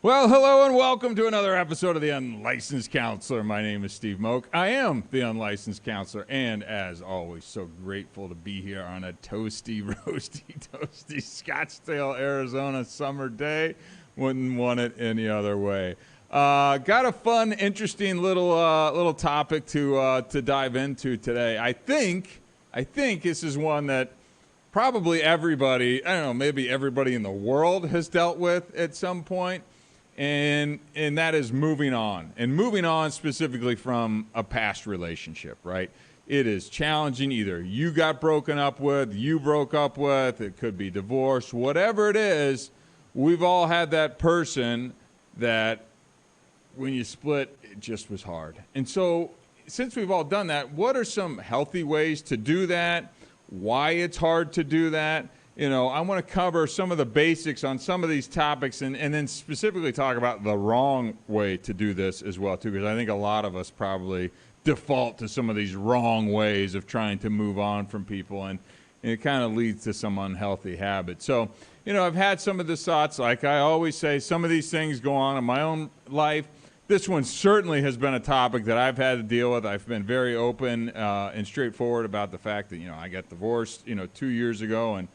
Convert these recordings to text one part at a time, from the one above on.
Well, hello and welcome to another episode of The Unlicensed Counselor. My name is Steve Moak. I am the Unlicensed Counselor, and as always, so grateful to be here on a toasty, toasty Scottsdale, Arizona summer day. Wouldn't want it any other way. Got a fun, interesting little topic to dive into today. I think this is one that probably everybody, I don't know, maybe everybody in the world has dealt with at some point. And that is moving on, and moving on specifically from a past relationship, right? It is challenging. Either you got broken up with, you broke up with, it could be divorce, whatever it is. We've all had that person that when you split, it just was hard. And so since we've all done that, what are some healthy ways to do that? Why it's hard to do that? You know, I want to cover some of the basics on some of these topics and then specifically talk about the wrong way to do this as well, too, because I think a lot of us probably default to some of these wrong ways of trying to move on from people, and it kind of leads to some unhealthy habits. So, you know, I've had some of the thoughts. Like I always say, some of these things go on in my own life. This one certainly has been a topic that I've had to deal with. I've been very open and straightforward about the fact that, you know, I got divorced, 2 years ago, and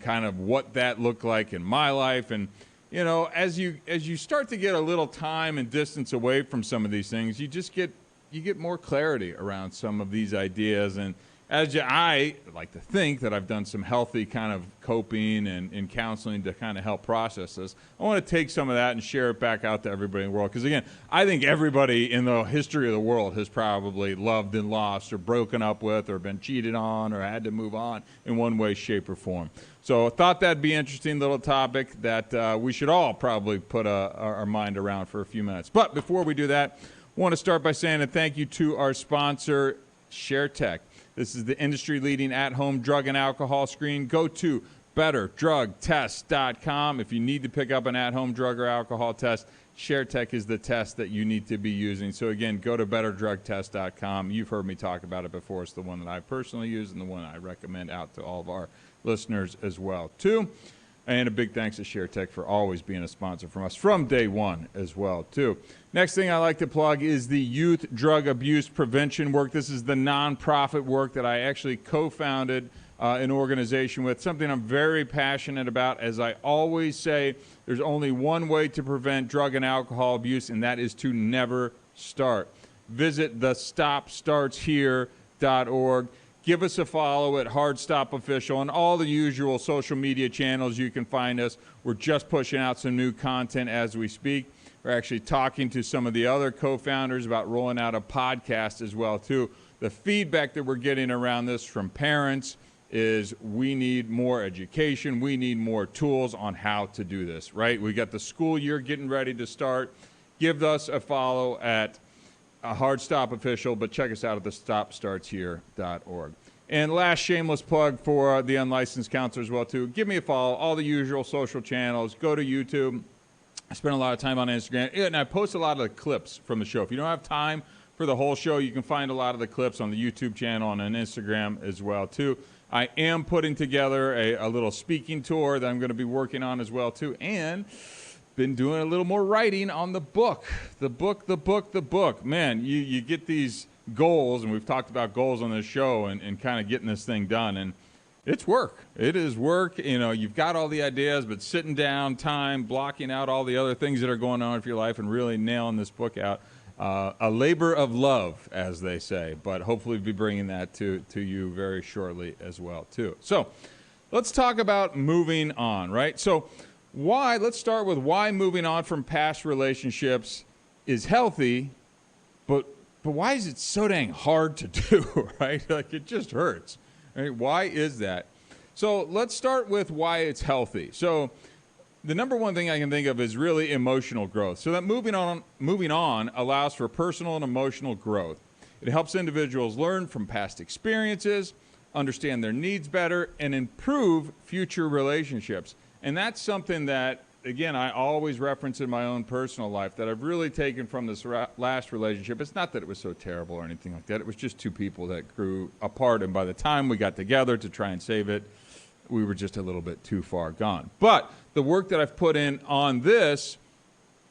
kind of what that looked like in my life. And, you know, as you start to get a little time and distance away from some of these things, you get more clarity around some of these ideas. And I like to think that I've done some healthy kind of coping and counseling to kind of help process this. I want to take some of that and share it back out to everybody in the world. Because, again, I think everybody in the history of the world has probably loved and lost or broken up with or been cheated on or had to move on in one way, shape, or form. So I thought that'd be an interesting little topic that we should all probably put our mind around for a few minutes. But before we do that, I want to start by saying a thank you to our sponsor, ShareTech. This is the industry-leading at-home drug and alcohol screen. Go to betterdrugtest.com. If you need to pick up an at-home drug or alcohol test, ShareTech is the test that you need to be using. So, again, go to betterdrugtest.com. You've heard me talk about it before. It's the one that I personally use and the one I recommend out to all of our listeners as well, too. And a big thanks to ShareTech for always being a sponsor from us from day one as well, too. Next thing I like to plug is the Youth Drug Abuse Prevention work. This is the nonprofit work that I actually co-founded an organization with, something I'm very passionate about. As I always say, there's only one way to prevent drug and alcohol abuse, and that is to never start. Visit thestopstartshere.org. Give us a follow at Hard Stop Official on all the usual social media channels. You can find us. We're just pushing out some new content as we speak. We're actually talking to some of the other co-founders about rolling out a podcast as well, too. The feedback that we're getting around this from parents is we need more education. We need more tools on how to do this, right? We got the school year getting ready to start. Give us a follow at a Hard Stop Official, but check us out at thestopstartshere.org. And last shameless plug for the Unlicensed Counselor as well, too. Give me a follow, all the usual social channels. Go to YouTube. I spend a lot of time on Instagram, and I post a lot of the clips from the show. If you don't have time for the whole show, you can find a lot of the clips on the YouTube channel and on Instagram as well, too. I am putting together a little speaking tour that I'm going to be working on as well, too, and been doing a little more writing on the book. The book. Man, you get these goals, and we've talked about goals on this show and kind of getting this thing done, and it's work. It is work. You know, you've got all the ideas, but sitting down, time, blocking out all the other things that are going on in your life and really nailing this book out. A labor of love, as they say, but hopefully we'll be bringing that to you very shortly as well, too. So let's talk about moving on, right? So let's start with why moving on from past relationships is healthy, but why is it so dang hard to do, right? Like, it just hurts. Right? Why is that? So let's start with why it's healthy. So the number one thing I can think of is really emotional growth. So that moving on allows for personal and emotional growth. It helps individuals learn from past experiences, understand their needs better, and improve future relationships. And that's something that, again, I always reference in my own personal life that I've really taken from this last relationship. It's not that it was so terrible or anything like that. It was just two people that grew apart, and by the time we got together to try and save it, we were just a little bit too far gone. But the work that I've put in on this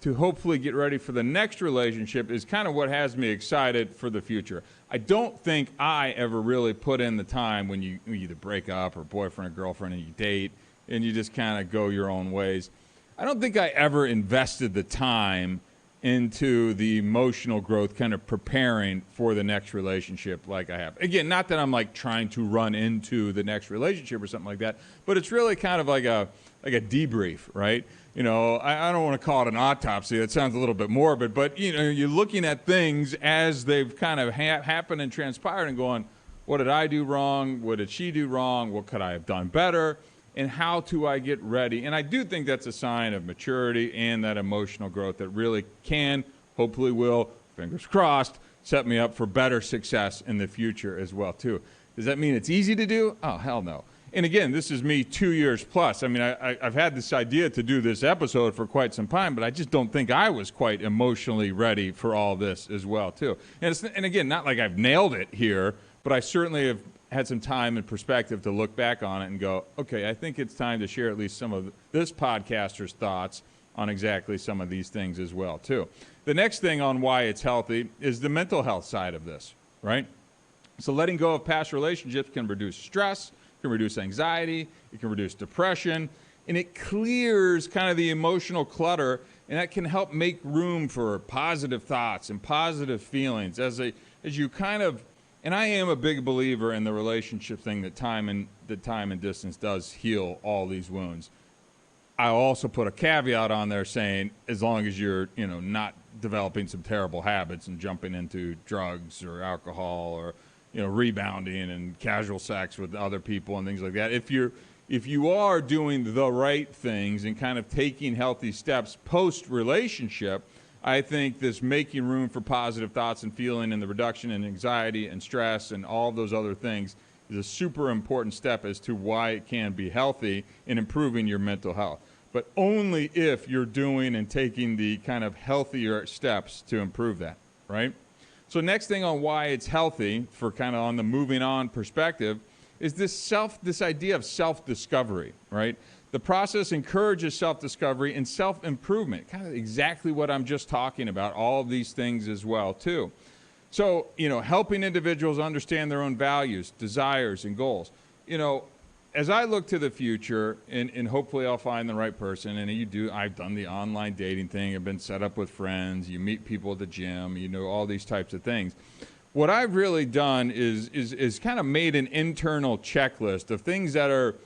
to hopefully get ready for the next relationship is kind of what has me excited for the future. I don't think I ever really put in the time when you either break up or boyfriend or girlfriend and you date and you just kind of go your own ways. I don't think I ever invested the time into the emotional growth, kind of preparing for the next relationship like I have. Again, not that I'm like trying to run into the next relationship or something like that, but it's really kind of like a debrief, right? You know, I don't want to call it an autopsy. That sounds a little bit morbid, but you know, you're looking at things as they've kind of happened and transpired and going, what did I do wrong? What did she do wrong? What could I have done better? And how do I get ready? And I do think that's a sign of maturity and that emotional growth that really can, hopefully will, fingers crossed, set me up for better success in the future as well, too. Does that mean it's easy to do? Oh, hell no. And again, this is me 2 years plus. I mean, I've had this idea to do this episode for quite some time, but I just don't think I was quite emotionally ready for all this as well, too. And again, not like I've nailed it here, but I certainly have had some time and perspective to look back on it and go, okay, I think it's time to share at least some of this podcaster's thoughts on exactly some of these things as well, too. The next thing on why it's healthy is the mental health side of this, right? So letting go of past relationships can reduce stress, can reduce anxiety, it can reduce depression, and it clears kind of the emotional clutter, and that can help make room for positive thoughts and positive feelings as you kind of. And I am a big believer in the relationship thing that time and distance does heal all these wounds. I also put a caveat on there saying as long as you're, you know, not developing some terrible habits and jumping into drugs or alcohol or, you know, rebounding and casual sex with other people and things like that. If you are doing the right things and kind of taking healthy steps post relationship, I think this making room for positive thoughts and feeling and the reduction in anxiety and stress and all those other things is a super important step as to why it can be healthy in improving your mental health. But only if you're doing and taking the kind of healthier steps to improve that, right? So next thing on why it's healthy for kind of on the moving on perspective is this idea of self-discovery, right? The process encourages self-discovery and self-improvement, kind of exactly what I'm just talking about, all of these things as well, too. So, you know, helping individuals understand their own values, desires, and goals. You know, as I look to the future, and hopefully I'll find the right person, and I've done the online dating thing, I've been set up with friends, you meet people at the gym, you know, all these types of things. What I've really done is kind of made an internal checklist of things that are,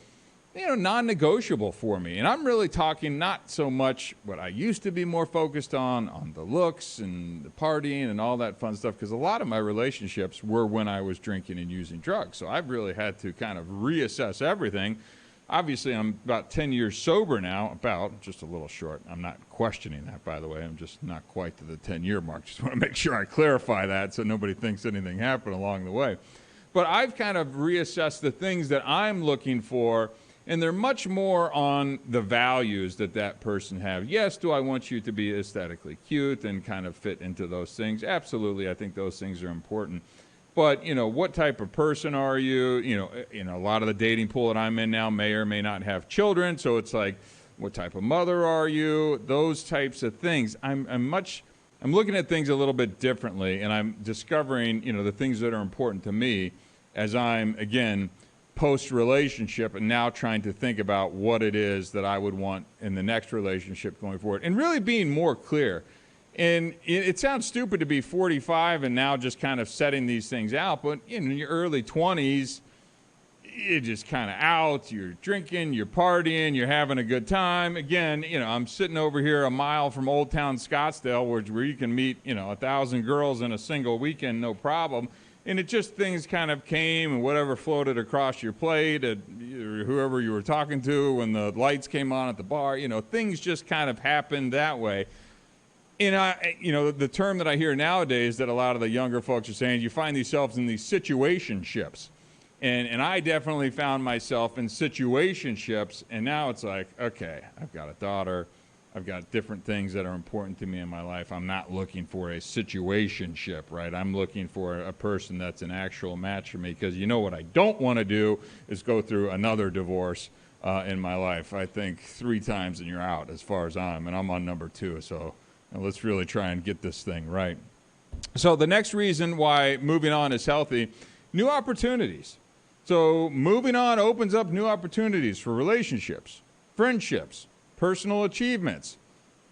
you know, non-negotiable for me. And I'm really talking not so much what I used to be more focused on the looks and the partying and all that fun stuff, because a lot of my relationships were when I was drinking and using drugs. So I've really had to kind of reassess everything. Obviously, I'm about 10 years sober now, just a little short. I'm not questioning that, by the way. I'm just not quite to the 10-year mark. Just want to make sure I clarify that so nobody thinks anything happened along the way. But I've kind of reassessed the things that I'm looking for, and they're much more on the values that person have. Yes, do I want you to be aesthetically cute and kind of fit into those things? Absolutely, I think those things are important. But, you know, what type of person are you? You know, a lot of the dating pool that I'm in now may or may not have children, so it's like, what type of mother are you? Those types of things. I'm looking at things a little bit differently, and I'm discovering, you know, the things that are important to me as I'm, again, post-relationship and now trying to think about what it is that I would want in the next relationship going forward and really being more clear. And it sounds stupid to be 45 and now just kind of setting these things out, but in your early 20s, you're just kind of out, you're drinking, you're partying, you're having a good time. Again, you know, I'm sitting over here a mile from Old Town Scottsdale where you can meet, you know, 1,000 girls in a single weekend, no problem. And it just, things kind of came and whatever floated across your plate, whoever you were talking to, when the lights came on at the bar, you know, things just kind of happened that way. And you know, the term that I hear nowadays that a lot of the younger folks are saying, you find yourselves in these situationships. And I definitely found myself in situationships, and now it's like, okay, I've got a daughter, I've got different things that are important to me in my life. I'm not looking for a situationship, right? I'm looking for a person that's an actual match for me, because you know what I don't want to do is go through another divorce in my life. I think 3 times and you're out as far as and I'm on number 2, so Now let's really try and get this thing right. So the next reason why moving on is healthy, new opportunities. So moving on opens up new opportunities for relationships, friendships, personal achievements.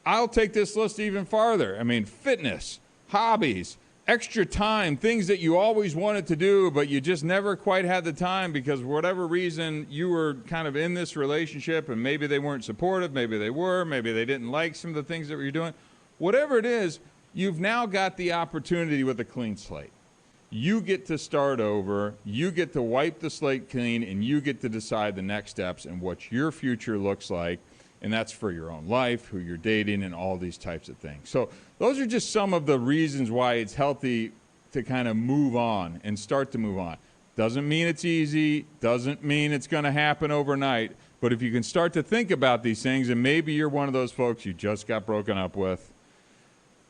I'll take this list even farther. I mean, fitness, hobbies, extra time, things that you always wanted to do, but you just never quite had the time because for whatever reason you were kind of in this relationship and maybe they weren't supportive, maybe they were, maybe they didn't like some of the things that you're doing. Whatever it is, you've now got the opportunity with a clean slate. You get to start over, you get to wipe the slate clean, and you get to decide the next steps and what your future looks like. And that's for your own life, who you're dating, and all these types of things. So those are just some of the reasons why it's healthy to kind of move on and start to move on. Doesn't mean it's easy, doesn't mean it's going to happen overnight, but if you can start to think about these things, and maybe you're one of those folks you just got broken up with,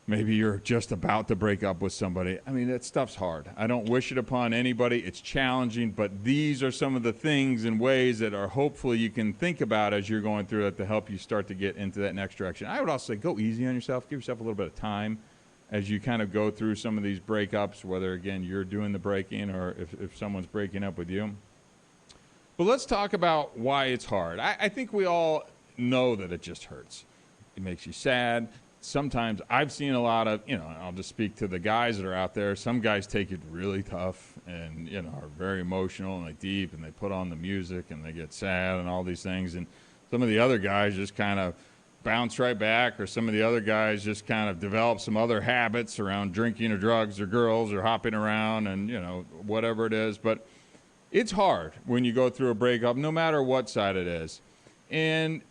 maybe you're just about to break up with somebody. I mean, that stuff's hard. I don't wish it upon anybody. It's challenging, but these are some of the things and ways that are hopefully you can think about as you're going through it to help you start to get into that next direction. I would also say go easy on yourself. Give yourself a little bit of time as you kind of go through some of these breakups, whether, again, you're doing the breaking or if someone's breaking up with you. But let's talk about why it's hard. I think we all know that it just hurts. It makes you sad. Sometimes I've seen a lot of, I'll just speak to the guys that are out there. Some guys take it really tough and, are very emotional and like deep and they put on the music and they get sad and all these things. And some of the other guys just kind of bounce right back, or some of the other guys just kind of develop some other habits around drinking or drugs or girls or hopping around and, whatever it is. But it's hard when you go through a breakup, no matter what side it is. And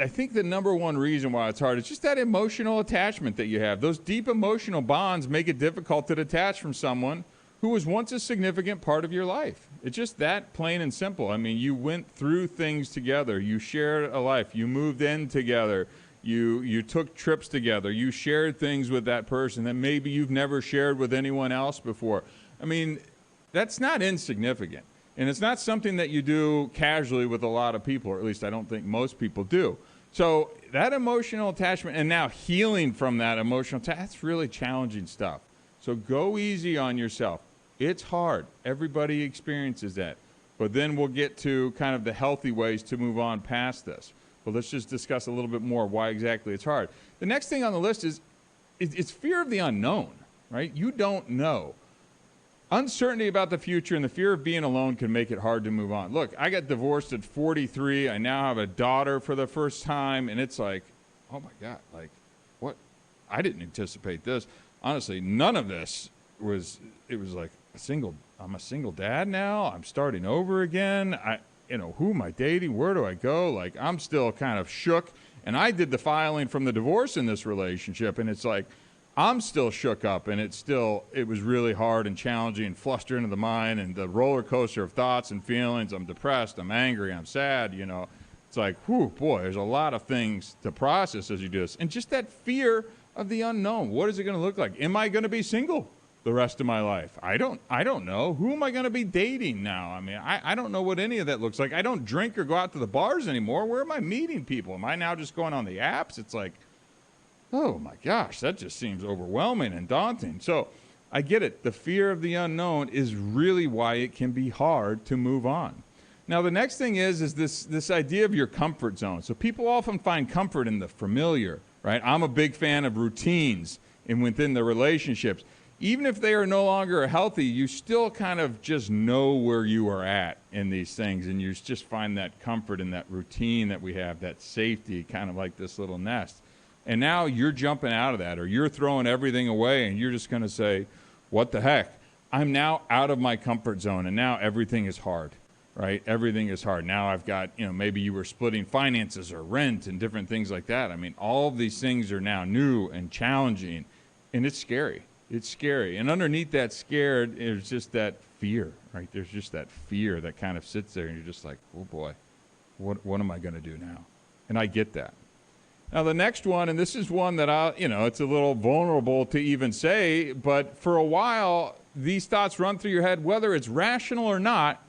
I think the number one reason why it's hard is just that emotional attachment that you have. Those deep emotional bonds make it difficult to detach from someone who was once a significant part of your life. It's just that plain and simple. I mean, you went through things together. You shared a life. You moved in together. You took trips together. You shared things with that person that maybe you've never shared with anyone else before. I mean, that's not insignificant. And it's not something that you do casually with a lot of people, or at least I don't think most people do. So that emotional attachment and now healing from that emotional attachment, that's really challenging stuff. So go easy on yourself. It's hard. Everybody experiences that. But then we'll get to kind of the healthy ways to move on past this. But let's just discuss a little bit more why exactly it's hard. The next thing on the list is it's fear of the unknown, right? You don't know. Uncertainty about the future and the fear of being alone can make it hard to move on. Look, I got divorced at 43. I now have a daughter for the first time, and it's like, oh my God, like, what? I didn't anticipate this. Honestly, none of this it was like I'm a single dad now. I'm starting over again. Who am I dating? Where do I go? Like, I'm still kind of shook. And I did the filing from the divorce in this relationship, and it's like, I'm still shook up, and it was really hard and challenging and flustering of the mind and the roller coaster of thoughts and feelings. I'm depressed, I'm angry, I'm sad, It's like, whew, boy, there's a lot of things to process as you do this. And just that fear of the unknown. What is it going to look like? Am I going to be single the rest of my life? I don't know. Who am I going to be dating now? I mean, I don't know what any of that looks like. I don't drink or go out to the bars anymore. Where am I meeting people? Am I now just going on the apps? It's like, oh my gosh, that just seems overwhelming and daunting. So I get it. The fear of the unknown is really why it can be hard to move on. Now, the next thing is this idea of your comfort zone. So people often find comfort in the familiar, right? I'm a big fan of routines and within the relationships. Even if they are no longer healthy, you still kind of just know where you are at in these things, and you just find that comfort in that routine that we have, that safety, kind of like this little nest. And now you're jumping out of that, or you're throwing everything away, and you're just going to say, what the heck? I'm now out of my comfort zone, and now everything is hard, right? Everything is hard. Now I've got, maybe you were splitting finances or rent and different things like that. I mean, all of these things are now new and challenging, and it's scary. It's scary. And underneath that scared is just that fear, right? There's just that fear that kind of sits there, and you're just like, oh boy, what am I going to do now? And I get that. Now, the next one, and this is one that it's a little vulnerable to even say, but for a while, these thoughts run through your head, whether it's rational or not.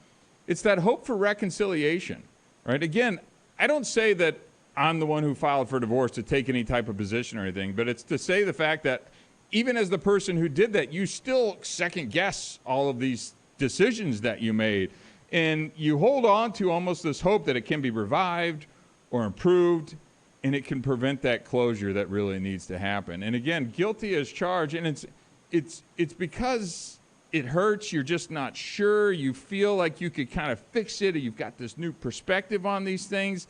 It's that hope for reconciliation, right? Again, I don't say that I'm the one who filed for divorce to take any type of position or anything, but it's to say the fact that even as the person who did that, you still second guess all of these decisions that you made. And you hold on to almost this hope that it can be revived or improved, and it can prevent that closure that really needs to happen. And again, guilty as charged, and it's because it hurts. You're just not sure. You feel like you could kind of fix it, or you've got this new perspective on these things.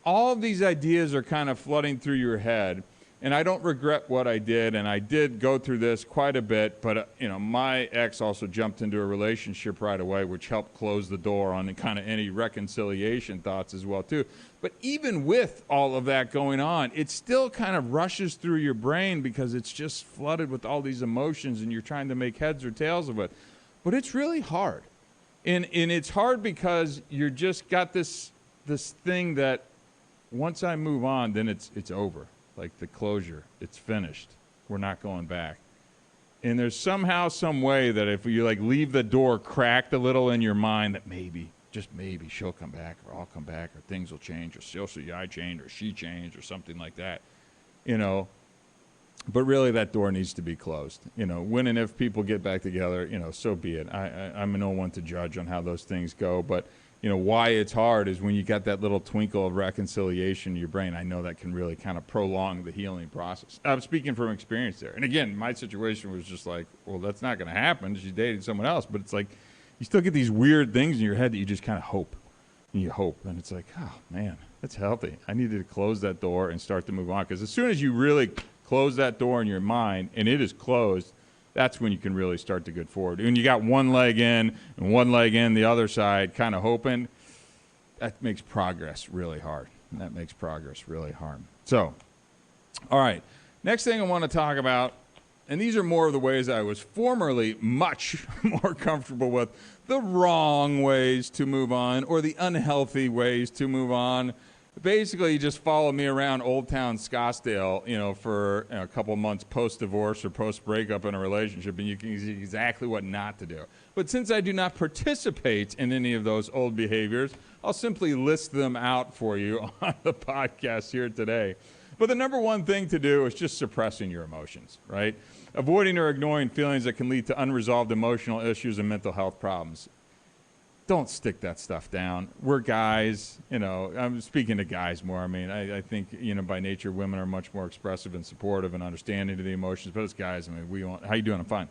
All of these ideas are kind of flooding through your head. And I don't regret what I did, and I did go through this quite a bit, but my ex also jumped into a relationship right away, which helped close the door on kind of any reconciliation thoughts as well, too. But even with all of that going on, it still kind of rushes through your brain because it's just flooded with all these emotions, and you're trying to make heads or tails of it. But it's really hard. And it's hard because you're just got this thing that once I move on, then it's over. Like the closure, it's finished. We're not going back. And there's somehow, some way that if you like leave the door cracked a little in your mind that maybe, just maybe she'll come back or I'll come back or things will change or she'll see I change or she changed or something like that, But really that door needs to be closed. When and if people get back together, so be it. I'm no one to judge on how those things go, but why it's hard is when you got that little twinkle of reconciliation in your brain. I know that can really kind of prolong the healing process. I'm speaking from experience there. And again, my situation was just like, well, that's not going to happen. She dated someone else. But it's like you still get these weird things in your head that you just kind of hope. And you hope. And it's like, oh, man, that's healthy. I needed to close that door and start to move on. Because as soon as you really close that door in your mind and it is closed, that's when you can really start to get forward. When you got one leg in and one leg in the other side kind of hoping, that makes progress really hard. So, all right. Next thing I want to talk about, and these are more of the ways I was formerly much more comfortable with, the wrong ways to move on or the unhealthy ways to move on. Basically, you just follow me around Old Town Scottsdale, for a couple months post-divorce or post-breakup in a relationship, and you can see exactly what not to do. But since I do not participate in any of those old behaviors, I'll simply list them out for you on the podcast here today. But the number one thing to do is just suppressing your emotions, right? Avoiding or ignoring feelings that can lead to unresolved emotional issues and mental health problems. Don't stick that stuff down. We're guys, I'm speaking to guys more. I mean, I think, by nature, women are much more expressive and supportive and understanding of the emotions. But as guys, how you doing? I'm fine.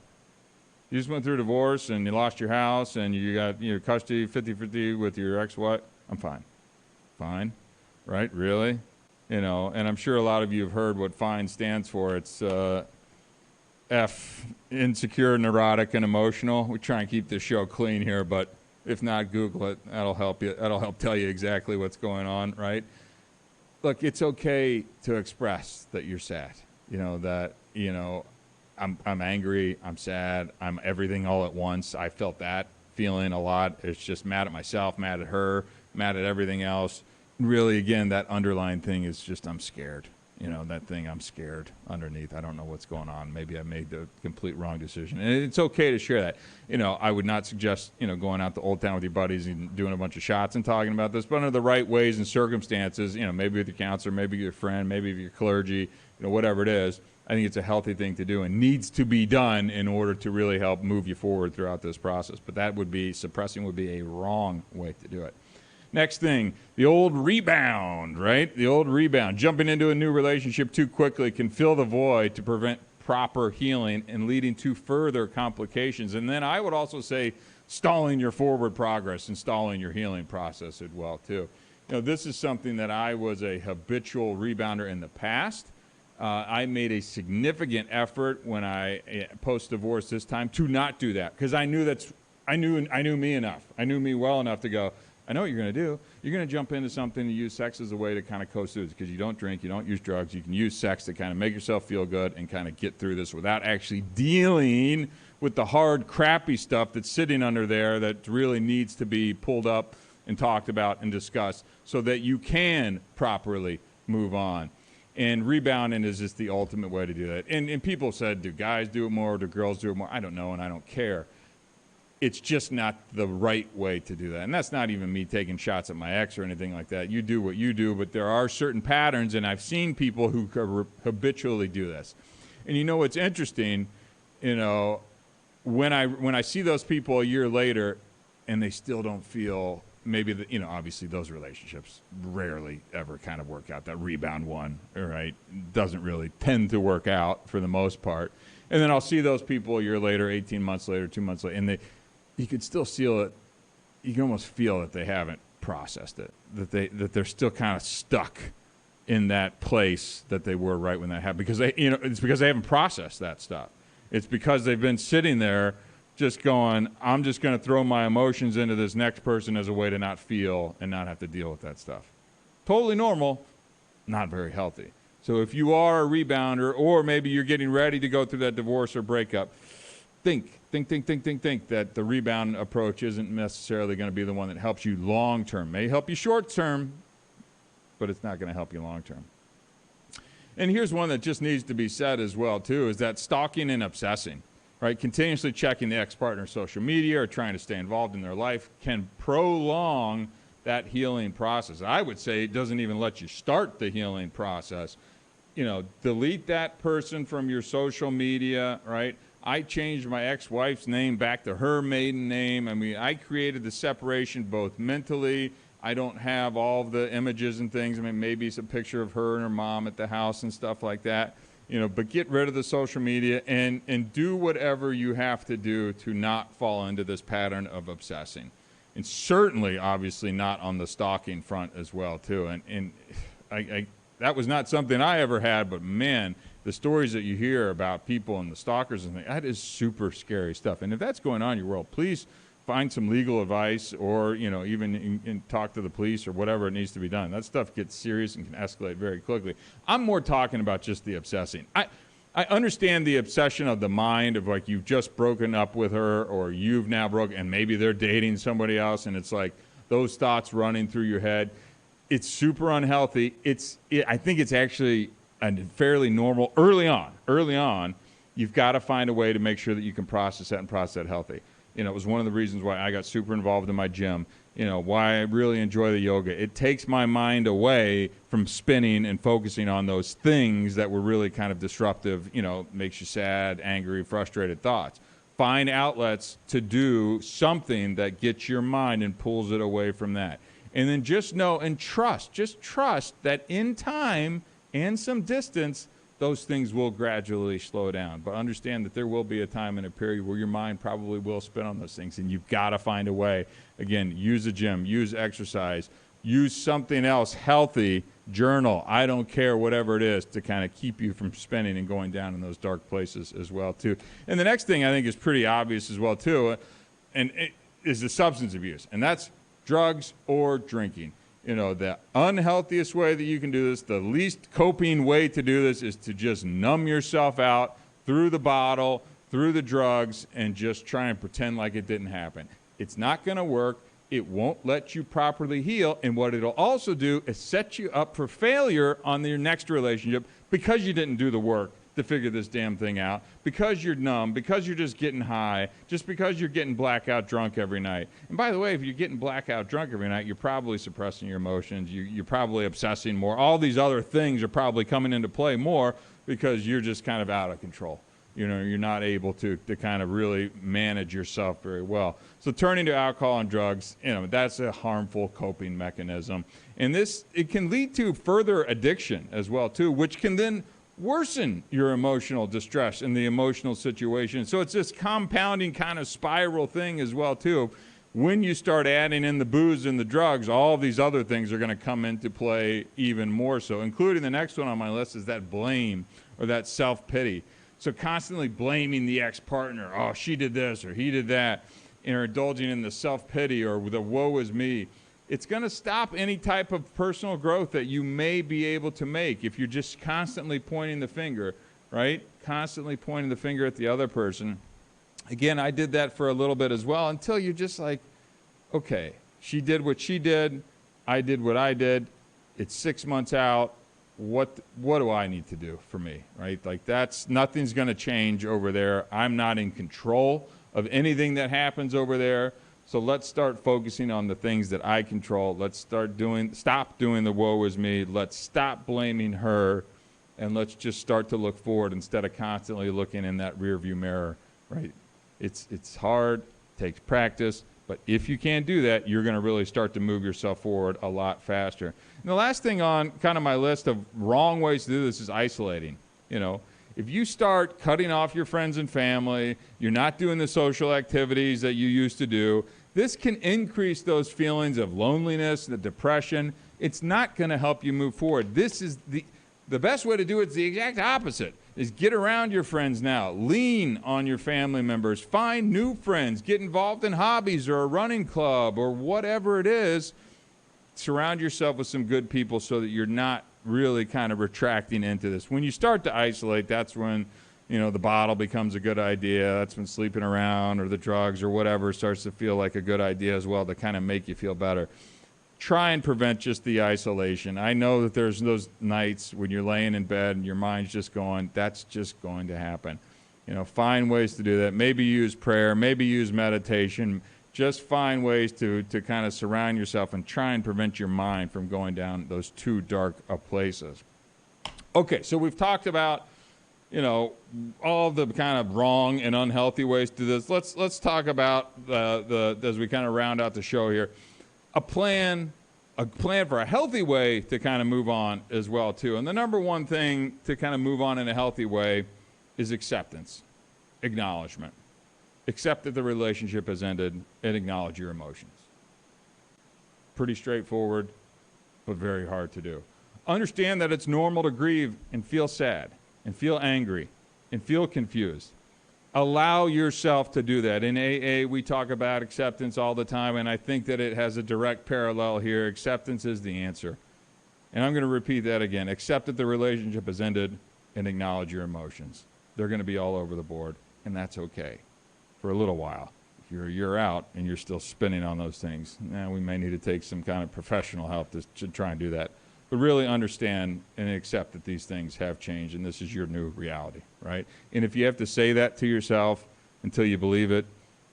You just went through a divorce and you lost your house and you got custody 50-50 with your ex-wife. I'm fine. Fine, right? Really? And I'm sure a lot of you have heard what FINE stands for. It's F, insecure, neurotic, and emotional. We try and keep this show clean here, but if not, Google it. That'll help you. That'll help tell you exactly what's going on, right? Look, it's okay to express that you're sad. I'm angry, I'm sad, I'm everything all at once. I felt that feeling a lot. It's just mad at myself, mad at her, mad at everything else. Really, again, that underlying thing is just I'm scared. That thing, I'm scared underneath. I don't know what's going on. Maybe I made the complete wrong decision. And it's okay to share that. I would not suggest, going out to Old Town with your buddies and doing a bunch of shots and talking about this, but under the right ways and circumstances, maybe with your counselor, maybe your friend, maybe with your clergy, whatever it is, I think it's a healthy thing to do and needs to be done in order to really help move you forward throughout this process. But suppressing would be a wrong way to do it. Next thing, the old rebound, right? The old rebound. Jumping into a new relationship too quickly can fill the void to prevent proper healing and leading to further complications. And then I would also say stalling your forward progress and stalling your healing process as well, too. This is something that I was a habitual rebounder in the past. I made a significant effort when I post-divorce this time to not do that because I knew me enough. I knew me well enough to go, I know what you're going to do. You're going to jump into something and use sex as a way to kind of coast through it because you don't drink, you don't use drugs. You can use sex to kind of make yourself feel good and kind of get through this without actually dealing with the hard, crappy stuff that's sitting under there that really needs to be pulled up and talked about and discussed so that you can properly move on. And rebounding is just the ultimate way to do that. And people said, do guys do it more or do girls do it more? I don't know, and I don't care. it's just not the right way to do that. And that's not even me taking shots at my ex or anything like that. You do what you do, but there are certain patterns, and I've seen people who habitually do this. And you know what's interesting, you know, when I see those people a year later and they still don't feel, maybe, you know, obviously those relationships rarely ever kind of work out. That rebound one, right, doesn't really tend to work out for the most part. And then I'll see those people a year later, 18 months later, 2 months later, and you could still feel it. You can almost feel that they haven't processed it, that they're still kind of stuck in that place that they were right when that happened, because it's because they haven't processed that stuff. It's because they've been sitting there just going, I'm just going to throw my emotions into this next person as a way to not feel and not have to deal with that stuff. Totally normal, not very healthy. So if you are a rebounder, or maybe you're getting ready to go through that divorce or breakup, think that the rebound approach isn't necessarily going to be the one that helps you long term. May help you short term, but it's not going to help you long term. And here's one that just needs to be said as well, too, is that stalking and obsessing, right? Continuously checking the ex-partner's social media or trying to stay involved in their life can prolong that healing process. I would say it doesn't even let you start the healing process. You know, delete that person from your social media, right? I changed my ex-wife's name back to her maiden name. I mean, I created the separation both mentally. I don't have all of the images and things. I mean, maybe it's a picture of her and her mom at the house and stuff like that. You know, but get rid of the social media and do whatever you have to do to not fall into this pattern of obsessing. And certainly, obviously, not on the stalking front as well, too. And I that was not something I ever had, but man, the stories that you hear about people and the stalkers and things, that is super scary stuff. And if that's going on in your world, please find some legal advice, or, you know, even talk to the police or whatever it needs to be done. That stuff gets serious and can escalate very quickly. I'm more talking about just the obsessing. I understand the obsession of the mind of, like, you've just broken up with her, or you've now broken, and maybe they're dating somebody else, and it's like those thoughts running through your head. It's super unhealthy. I think it's actually fairly normal early on. You've got to find a way to make sure that you can process that and process that healthy. You know, it was one of the reasons why I got super involved in my gym, you know, why I really enjoy the yoga. It takes my mind away from spinning and focusing on those things that were really kind of disruptive, you know, makes you sad, angry, frustrated thoughts. Find outlets to do something that gets your mind and pulls it away from that. And then just know and trust that in time and some distance, those things will gradually slow down. But understand that there will be a time and a period where your mind probably will spin on those things, and you've got to find a way. Again, use a gym, use exercise, use something else healthy, journal, I don't care, whatever it is, to kind of keep you from spinning and going down in those dark places as well, too. And the next thing I think is pretty obvious as well, too, and it is the substance abuse, and that's drugs or drinking. You know, the unhealthiest way that you can do this, the least coping way to do this, is to just numb yourself out through the bottle, through the drugs, and just try and pretend like it didn't happen. It's not going to work. It won't let you properly heal. And what it'll also do is set you up for failure on your next relationship, because you didn't do the work to figure this damn thing out, because you're numb, because you're just getting high, just because you're getting blackout drunk every night. And by the way, if you're getting blackout drunk every night, you're probably suppressing your emotions. You're probably obsessing more. All these other things are probably coming into play more because you're just kind of out of control. You know, you're not able to kind of really manage yourself very well. So turning to alcohol and drugs, you know, that's a harmful coping mechanism. And it can lead to further addiction as well, too, which can then worsen your emotional distress in the emotional situation. So it's this compounding kind of spiral thing as well, too. When you start adding in the booze and the drugs, all these other things are going to come into play even more so, including the next one on my list is that blame or that self-pity. So constantly blaming the ex-partner. Oh, she did this or he did that, or indulging in the self-pity or the woe is me. It's going to stop any type of personal growth that you may be able to make if you're just constantly pointing the finger, right? Constantly pointing the finger at the other person. Again, I did that for a little bit as well, until you're just like, okay, she did what she did, I did what I did, it's 6 months out, what do I need to do for me, right? Like, nothing's going to change over there. I'm not in control of anything that happens over there. So let's start focusing on the things that I control. Let's stop doing the woe is me. Let's stop blaming her, and let's just start to look forward instead of constantly looking in that rearview mirror, right? It's hard, takes practice, but if you can't do that, you're going to really start to move yourself forward a lot faster. And the last thing on kind of my list of wrong ways to do this is isolating. You know, if you start cutting off your friends and family, you're not doing the social activities that you used to do, this can increase those feelings of loneliness, the depression. It's not going to help you move forward. This is the best way to do it is the exact opposite, is get around your friends now. Lean on your family members. Find new friends. Get involved in hobbies or a running club or whatever it is. Surround yourself with some good people so that you're not really kind of retracting into this. When you start to isolate, that's when, you know, the bottle becomes a good idea. That's when sleeping around or the drugs or whatever starts to feel like a good idea as well to kind of make you feel better. Try and prevent just the isolation. I know that there's those nights when you're laying in bed and your mind's just going, that's just going to happen. You know, find ways to do that. Maybe use prayer, maybe use meditation. Just find ways to kind of surround yourself and try and prevent your mind from going down those too dark of places. Okay, so we've talked about, you know, all the kind of wrong and unhealthy ways to do this. Let's talk about as we kind of round out the show here, a plan for a healthy way to kind of move on as well too. And the number one thing to kind of move on in a healthy way is acceptance, acknowledgement. Accept that the relationship has ended and acknowledge your emotions. Pretty straightforward, but very hard to do. Understand that it's normal to grieve and feel sad and feel angry and feel confused. Allow yourself to do that. In AA, we talk about acceptance all the time, and I think that it has a direct parallel here. Acceptance is the answer. And I'm going to repeat that again. Accept that the relationship has ended and acknowledge your emotions. They're going to be all over the board, and that's okay for a little while. If you're a year out and you're still spinning on those things, we may need to take some kind of professional help to try and do that. But really understand and accept that these things have changed and this is your new reality, right? And if you have to say that to yourself until you believe it,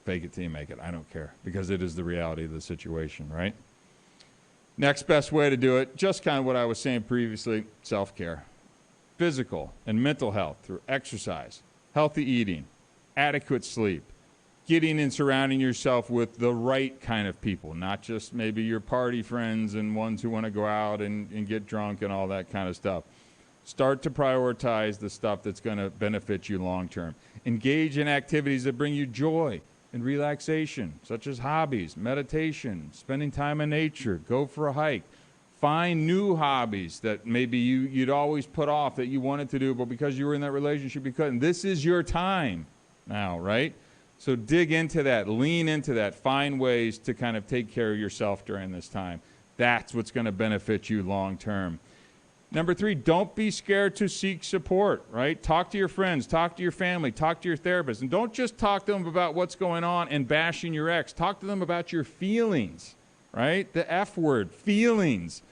fake it till you make it. I don't care, because it is the reality of the situation, right? Next best way to do it, just kind of what I was saying previously, self-care. Physical and mental health through exercise, healthy eating, adequate sleep, getting and surrounding yourself with the right kind of people, not just maybe your party friends and ones who want to go out and get drunk and all that kind of stuff. Start to prioritize the stuff that's going to benefit you long term. Engage in activities that bring you joy and relaxation, such as hobbies, meditation, spending time in nature, go for a hike. Find new hobbies that maybe you'd always put off that you wanted to do, but because you were in that relationship, you couldn't. This is your time now, right? So dig into that, lean into that, find ways to kind of take care of yourself during this time. That's what's going to benefit you long term. Number 3, don't be scared to seek support, right? Talk to your friends, talk to your family, talk to your therapist, and don't just talk to them about what's going on and bashing your ex. Talk to them about your feelings, right? The F word, feelings.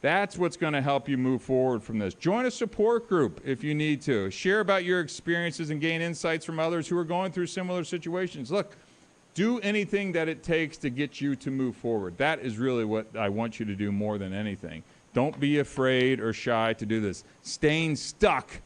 That's what's going to help you move forward from this. Join a support group if you need to. Share about your experiences and gain insights from others who are going through similar situations. Look, do anything that it takes to get you to move forward. That is really what I want you to do more than anything. Don't be afraid or shy to do this. Staying stuck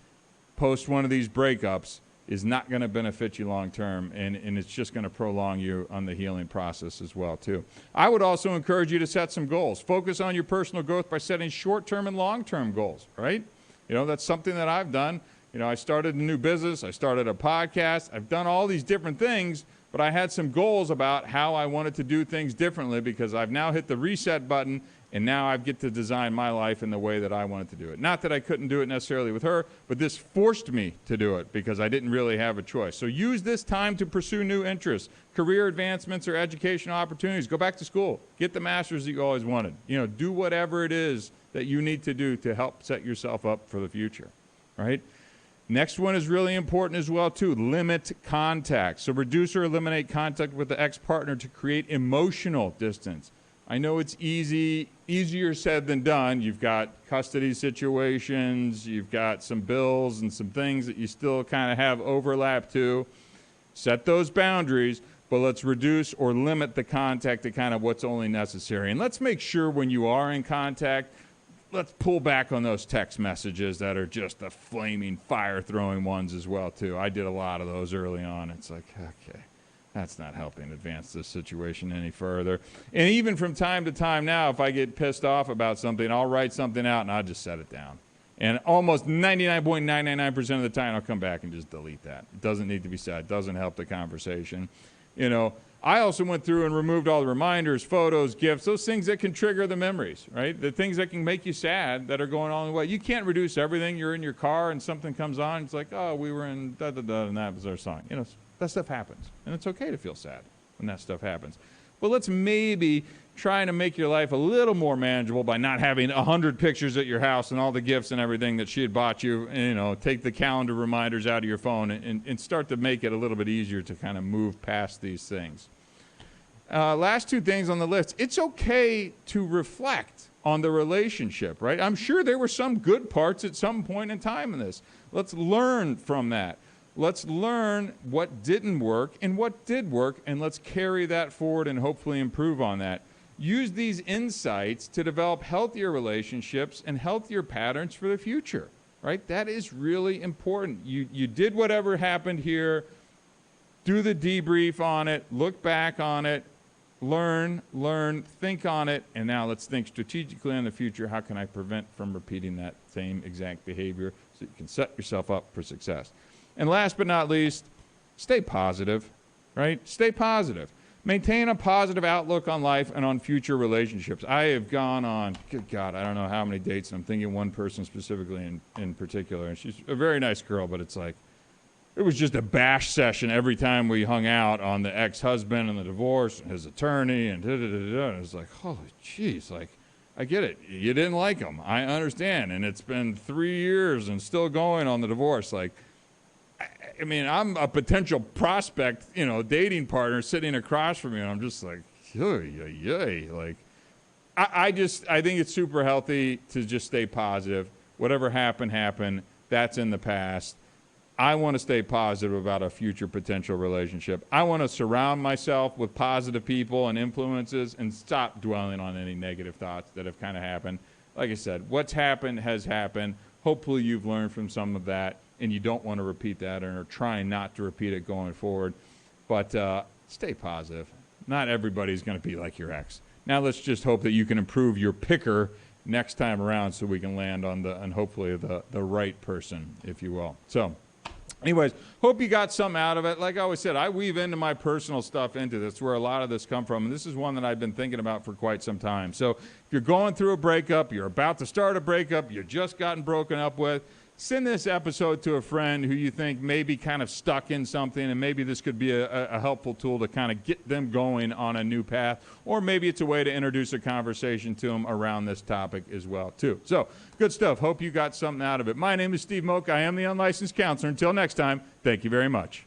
post one of these breakups is not going to benefit you long term, and it's just going to prolong you on the healing process as well too. I would also encourage you to set some goals. Focus on your personal growth by setting short-term and long-term goals, right? You know, that's something that I've done. You know, I started a new business, I started a podcast, I've done all these different things, but I had some goals about how I wanted to do things differently because I've now hit the reset button and now I get to design my life in the way that I wanted to do it. Not that I couldn't do it necessarily with her, but this forced me to do it because I didn't really have a choice. So use this time to pursue new interests, career advancements or educational opportunities. Go back to school. Get the master's that you always wanted. You know, do whatever it is that you need to do to help set yourself up for the future, right? Next one is really important as well, too. Limit contact. So reduce or eliminate contact with the ex-partner to create emotional distance. I know it's easier said than done. You've got custody situations, you've got some bills and some things that you still kind of have overlap to. Set those boundaries, but let's reduce or limit the contact to kind of what's only necessary. And let's make sure when you are in contact, let's pull back on those text messages that are just the flaming, fire-throwing ones as well, too. I did a lot of those early on. It's like, okay, that's not helping advance this situation any further. And even from time to time now, if I get pissed off about something, I'll write something out and I'll just set it down. And almost 99.999% of the time, I'll come back and just delete that. It doesn't need to be said. It doesn't help the conversation. You know, I also went through and removed all the reminders, photos, gifts, those things that can trigger the memories, right? The things that can make you sad that are going on the way. You can't reduce everything. You're in your car and something comes on. It's like, oh, we were in da-da-da, and that was our song. You know, that stuff happens. And it's okay to feel sad when that stuff happens. But let's maybe try to make your life a little more manageable by not having 100 pictures at your house and all the gifts and everything that she had bought you. And, you know, take the calendar reminders out of your phone and start to make it a little bit easier to kind of move past these things. Last two things on the list. It's okay to reflect on the relationship, right? I'm sure there were some good parts at some point in time in this. Let's learn from that. Let's learn what didn't work and what did work, and let's carry that forward and hopefully improve on that. Use these insights to develop healthier relationships and healthier patterns for the future, right? That is really important. You did whatever happened here. Do the debrief on it. Look back on it. Learn, think on it, and now let's think strategically in the future. How can I prevent from repeating that same exact behavior so you can set yourself up for success? And last but not least, stay positive, right? Stay positive. Maintain a positive outlook on life and on future relationships. I have gone on, good God, I don't know how many dates, and I'm thinking one person specifically in particular, and she's a very nice girl, but it's like, it was just a bash session every time we hung out on the ex-husband and the divorce and his attorney and da-da-da-da-da. And it was like, holy jeez, like, I get it. You didn't like him. I understand. And it's been 3 years and still going on the divorce. Like, I mean, I'm a potential prospect, you know, dating partner sitting across from me, and I'm just like, yay. Like, I think it's super healthy to just stay positive. Whatever happened. That's in the past. I want to stay positive about a future potential relationship. I want to surround myself with positive people and influences and stop dwelling on any negative thoughts that have kind of happened. Like I said, what's happened has happened. Hopefully you've learned from some of that and you don't want to repeat that or trying not to repeat it going forward. But stay positive. Not everybody's going to be like your ex. Now let's just hope that you can improve your picker next time around so we can land on and hopefully the right person, if you will. So anyways, hope you got something out of it. Like I always said, I weave into my personal stuff into this, where a lot of this come from, and this is one that I've been thinking about for quite some time. So if you're going through a breakup, you're about to start a breakup, you're just gotten broken up with, send this episode to a friend who you think may be kind of stuck in something, and maybe this could be a helpful tool to kind of get them going on a new path, or maybe it's a way to introduce a conversation to them around this topic as well, too. So, good stuff. Hope you got something out of it. My name is Steve Moak. I am the Unlicensed Counselor. Until next time, thank you very much.